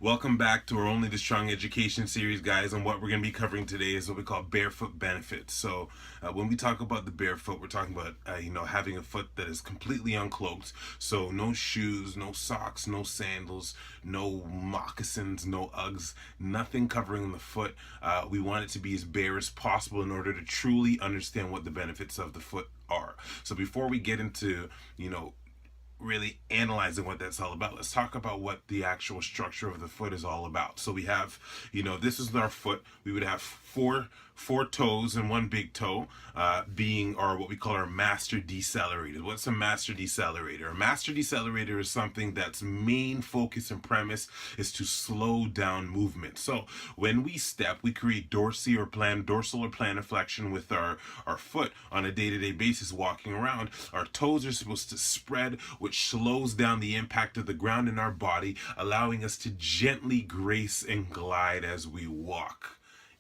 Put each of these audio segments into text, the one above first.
Welcome back to our Only the Strong education series, guys. And what we're going to be covering today is what we call barefoot benefits. So, when we talk about the barefoot, we're talking about having a foot that is completely uncloaked. So, no shoes, no socks, no sandals, no moccasins, no Uggs, nothing covering the foot. We want it to be as bare as possible in order to truly understand what the benefits of the foot are. So, before we get into really analyzing what that's all about, let's talk about what the actual structure of the foot is all about. So we have, this is our foot. We would have four toes and one big toe, being our what we call our master decelerator. What's a master decelerator? A master decelerator is something that's main focus and premise is to slow down movement. So when we step, we create dorsal or plantar flexion with our foot on a day-to-day basis walking around. Our toes are supposed to spread, which slows down the impact of the ground in our body, allowing us to gently grace and glide as we walk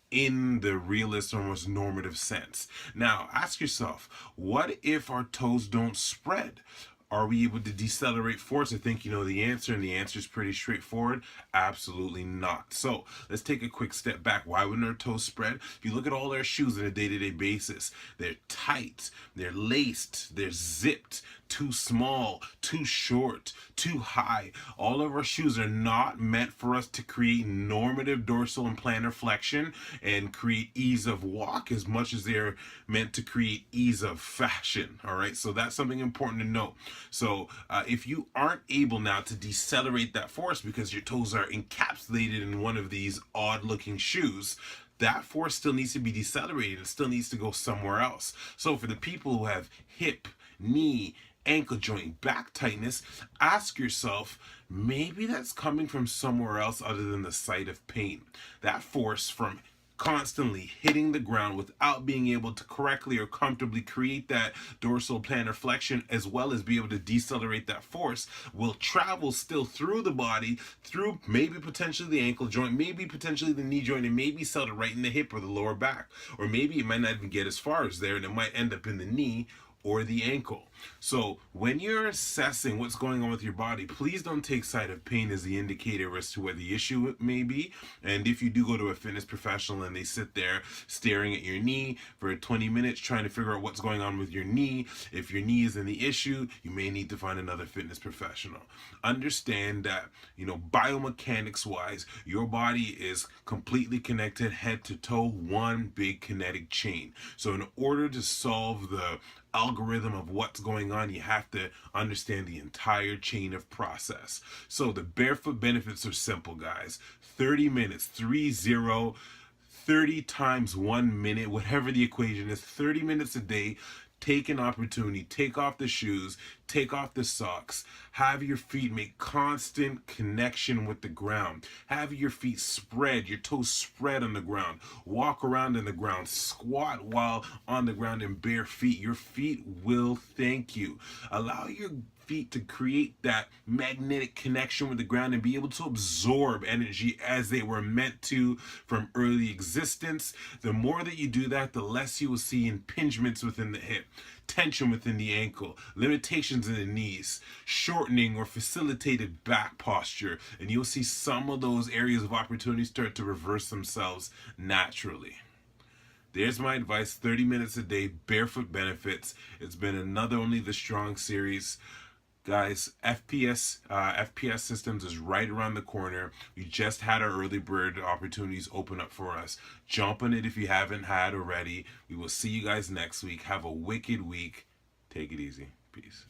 in the realist or most normative sense. Now, ask yourself, what if our toes don't spread? Are we able to decelerate force? I think you know the answer, and the answer is pretty straightforward. Absolutely not. So let's take a quick step back. Why wouldn't our toes spread? If you look at all our shoes on a day-to-day basis, they're tight, they're laced, they're zipped, too small, too short, too high. All of our shoes are not meant for us to create normative dorsal and plantar flexion and create ease of walk as much as they're meant to create ease of fashion. All right, so that's something important to note. So if you aren't able now to decelerate that force because your toes are encapsulated in one of these odd looking shoes, that force still needs to be decelerated. It still needs to go somewhere else. So for the people who have hip, knee, ankle joint, back tightness, ask yourself, maybe that's coming from somewhere else other than the site of pain. That force from constantly hitting the ground without being able to correctly or comfortably create that dorsal plantar flexion as well as be able to decelerate that force will travel still through the body, through maybe potentially the ankle joint, maybe potentially the knee joint, and maybe settle right in the hip or the lower back. Or maybe it might not even get as far as there and it might end up in the knee or the ankle. So when you're assessing what's going on with your body, please don't take site of pain as the indicator as to what the issue may be. And if you do go to a fitness professional and they sit there staring at your knee for 20 minutes trying to figure out what's going on with your knee, if your knee is in the issue, you may need to find another fitness professional. Understand that, biomechanics wise, your body is completely connected head to toe, one big kinetic chain. So in order to solve the algorithm of what's going on, you have to understand the entire chain of process. So the barefoot benefits are simple, guys. 30 minutes, 30 times 1 minute, whatever the equation is, 30 minutes a day. Take an opportunity, take off the shoes, take off the socks, have your feet make constant connection with the ground, have your feet spread, your toes spread on the ground, walk around in the ground, squat while on the ground in bare feet. Your feet will thank you. Allow your feet to create that magnetic connection with the ground and be able to absorb energy as they were meant to from early existence. The more that you do that, the less you will see impingements within the hip, tension within the ankle, limitations in the knees, shortening or facilitated back posture, and you'll see some of those areas of opportunity start to reverse themselves naturally. There's my advice. 30 minutes a day, barefoot benefits. It's been another Only the Strong series. Guys, FPS Systems is right around the corner. We just had our early bird opportunities open up for us. Jump on it if you haven't had already. We will see you guys next week. Have a wicked week. Take it easy. Peace.